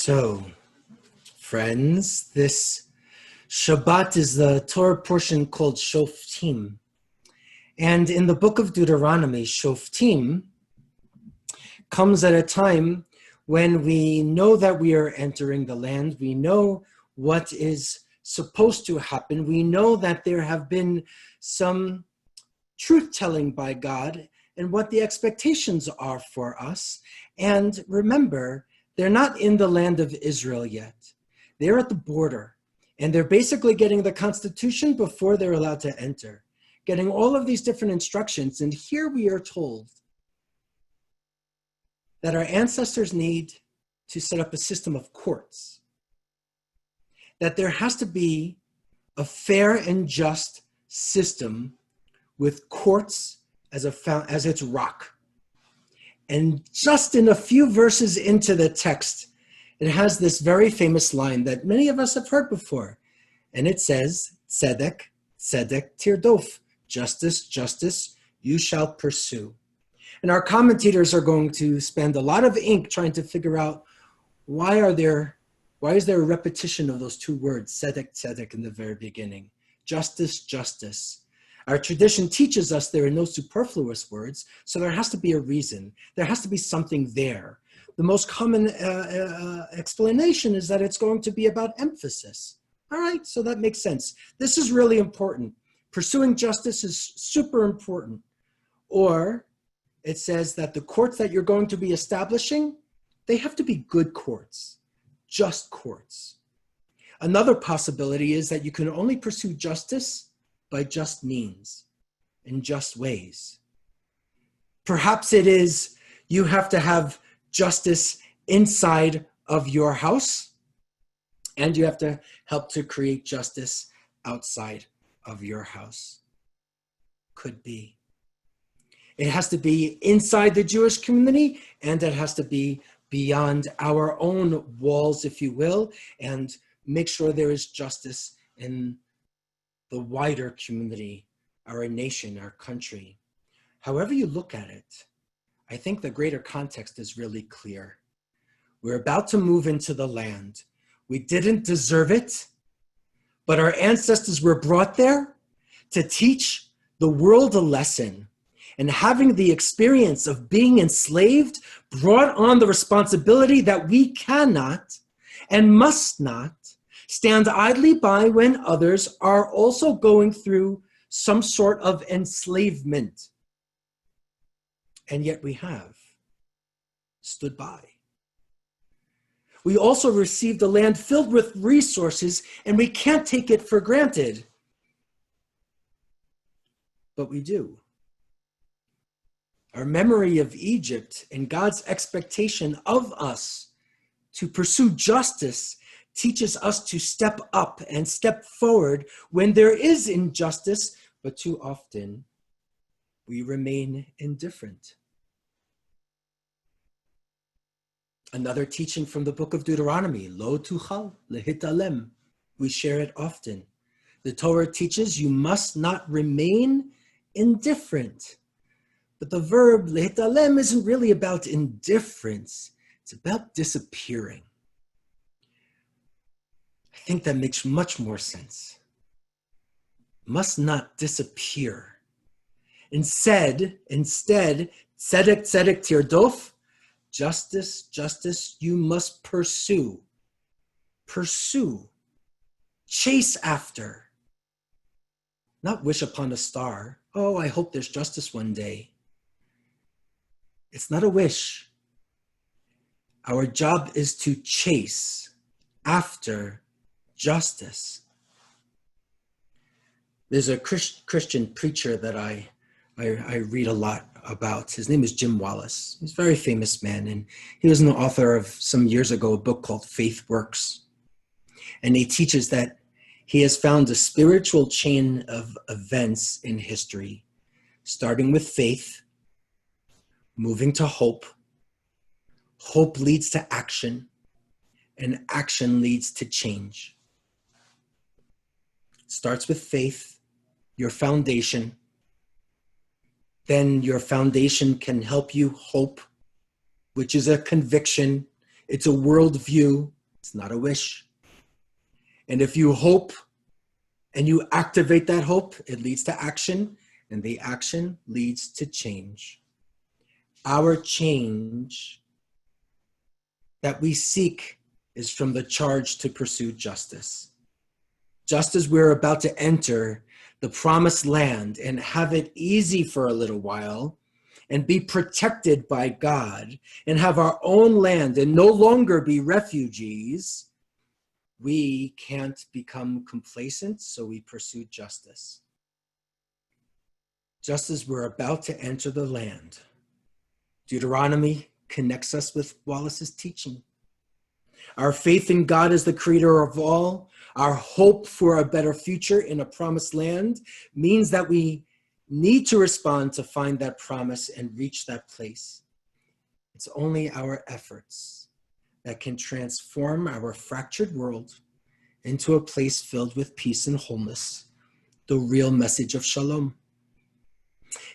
So, friends, this Shabbat is the Torah portion called Shoftim. And in the book of Deuteronomy, Shoftim comes at a time when we know that we are entering the land. We know what is supposed to happen. We know that there have been some truth-telling by God and what the expectations are for us. And remember, they're not in the land of Israel yet. They're at the border, and they're basically getting the Constitution before they're allowed to enter, getting all of these different instructions. And here we are told that our ancestors need to set up a system of courts, that there has to be a fair and just system with courts as its rock. And just in a few verses into the text, it has this very famous line that many of us have heard before. And it says, Tzedek, Tzedek tirdof, justice, justice, you shall pursue. And our commentators are going to spend a lot of ink trying to figure out why is there a repetition of those two words, Tzedek, Tzedek, in the very beginning? Justice, justice. Our tradition teaches us there are no superfluous words, so there has to be a reason. There has to be something there. The most common explanation is that it's going to be about emphasis. All right, so that makes sense. This is really important. Pursuing justice is super important. Or it says that the courts that you're going to be establishing, they have to be good courts, just courts. Another possibility is that you can only pursue justice by just means, in just ways. Perhaps it is you have to have justice inside of your house, and you have to help to create justice outside of your house. Could be. It has to be inside the Jewish community, and it has to be beyond our own walls, if you will, and make sure there is justice in the wider community, our nation, our country. However you look at it, I think the greater context is really clear. We're about to move into the land. We didn't deserve it, but our ancestors were brought there to teach the world a lesson. And having the experience of being enslaved brought on the responsibility that we cannot and must not stand idly by when others are also going through some sort of enslavement. And yet we have stood by. We also received a land filled with resources, and we can't take it for granted. But we do. Our memory of Egypt and God's expectation of us to pursue justice teaches us to step up and step forward when there is injustice, but too often we remain indifferent. Another teaching from the book of Deuteronomy, Lo tuchal lehitalem. We share it often. The Torah teaches you must not remain indifferent. But the verb lehitalem isn't really about indifference. It's about disappearing. I think that makes much more sense. Must not disappear. Instead, tzedek, tzedek tirdof, justice, justice, you must pursue. Pursue. Chase after. Not wish upon a star. Oh, I hope there's justice one day. It's not a wish. Our job is to chase after justice. There's a Christian preacher that I read a lot about. His name is Jim Wallace. He's a very famous man, and he was an author of some years ago a book called Faith Works. And he teaches that he has found a spiritual chain of events in history, starting with faith, moving to hope. Hope leads to action, and action leads to change. It starts with faith, your foundation. Then your foundation can help you hope, which is a conviction. It's a worldview. It's not a wish. And if you hope and you activate that hope, it leads to action, and the action leads to change. Our change that we seek is from the charge to pursue justice. Just as we're about to enter the promised land and have it easy for a little while and be protected by God and have our own land and no longer be refugees, we can't become complacent, so we pursue justice. Just as we're about to enter the land, Deuteronomy connects us with Wallace's teaching. Our faith in God as the creator of all, our hope for a better future in a promised land means that we need to respond to find that promise and reach that place. It's only our efforts that can transform our fractured world into a place filled with peace and wholeness, the real message of Shalom.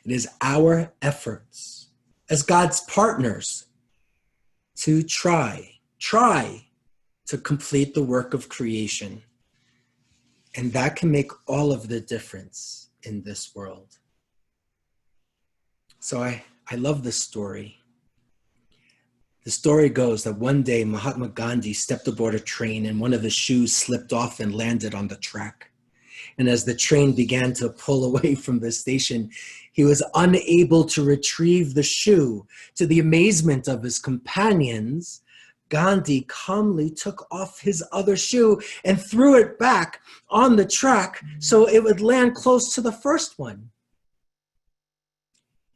It is our efforts as God's partners to try to complete the work of creation. And that can make all of the difference in this world. So I love this story. The story goes that one day Mahatma Gandhi stepped aboard a train and one of his shoes slipped off and landed on the track. And as the train began to pull away from the station, he was unable to retrieve the shoe. To the amazement of his companions, Gandhi calmly took off his other shoe and threw it back on the track so it would land close to the first one.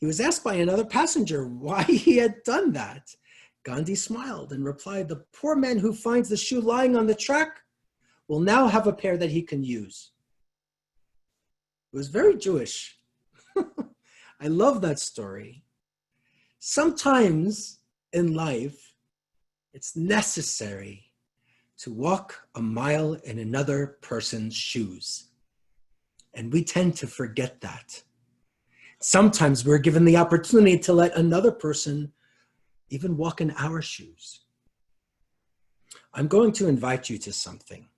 He was asked by another passenger why he had done that. Gandhi smiled and replied, "The poor man who finds the shoe lying on the track will now have a pair that he can use." It was very Jewish. I love that story. Sometimes in life, it's necessary to walk a mile in another person's shoes. And we tend to forget that. Sometimes we're given the opportunity to let another person even walk in our shoes. I'm going to invite you to something,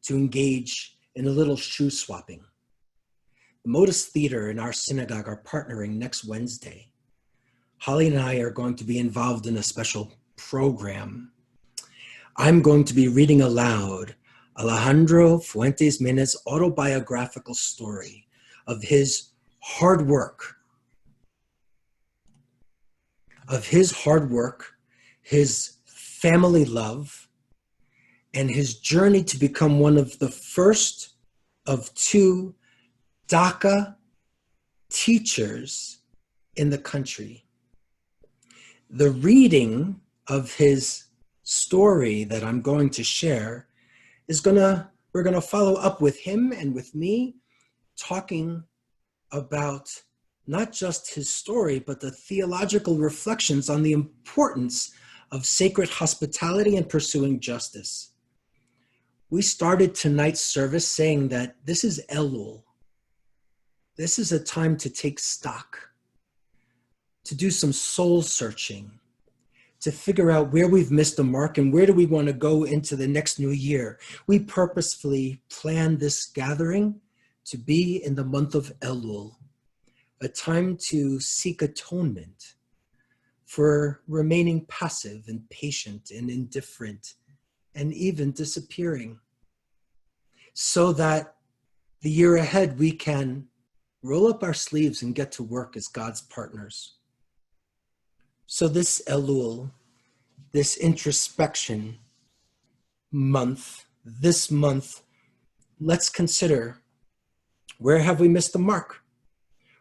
to engage in a little shoe swapping. The Modus Theater and our synagogue are partnering next Wednesday. Holly and I are going to be involved in a special program. I'm going to be reading aloud Alejandro Fuentes Mena's autobiographical story of his hard work, his family love, and his journey to become one of the first of 2 DACA teachers in the country. The reading of his story that I'm going to share we're gonna follow up with him and with me, talking about not just his story, but the theological reflections on the importance of sacred hospitality and pursuing justice. We started tonight's service saying that this is Elul. This is a time to take stock, to do some soul searching, to figure out where we've missed the mark and where do we want to go into the next new year. We purposefully planned this gathering to be in the month of Elul, a time to seek atonement for remaining passive and patient and indifferent and even disappearing, so that the year ahead we can roll up our sleeves and get to work as God's partners. So this Elul, this introspection month, this month, let's consider, where have we missed the mark?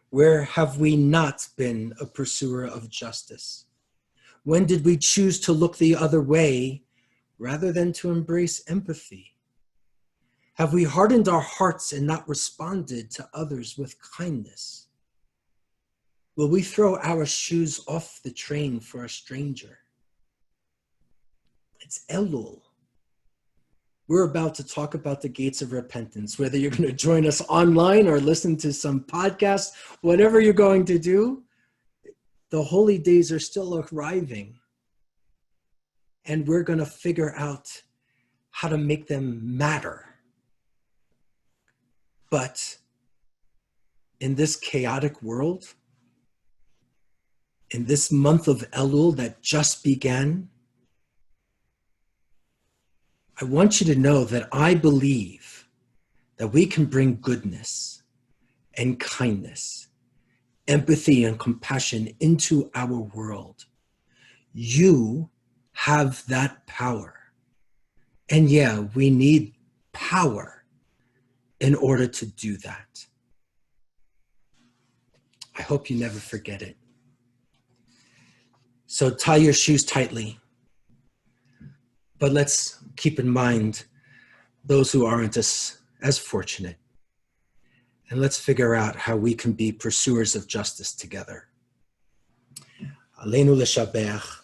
Where have we not been a pursuer of justice? When did we choose to look the other way rather than to embrace empathy? Have we hardened our hearts and not responded to others with kindness? Will we throw our shoes off the train for a stranger? It's Elul. We're about to talk about the gates of repentance, whether you're going to join us online or listen to some podcast, whatever you're going to do, the holy days are still arriving. And we're going to figure out how to make them matter. But in this chaotic world, in this month of Elul that just began, I want you to know that I believe that we can bring goodness and kindness, empathy and compassion into our world. You have that power. And yeah, we need power in order to do that. I hope you never forget it. So tie your shoes tightly. But let's keep in mind those who aren't as fortunate. And let's figure out how we can be pursuers of justice together. Aleinu leshabech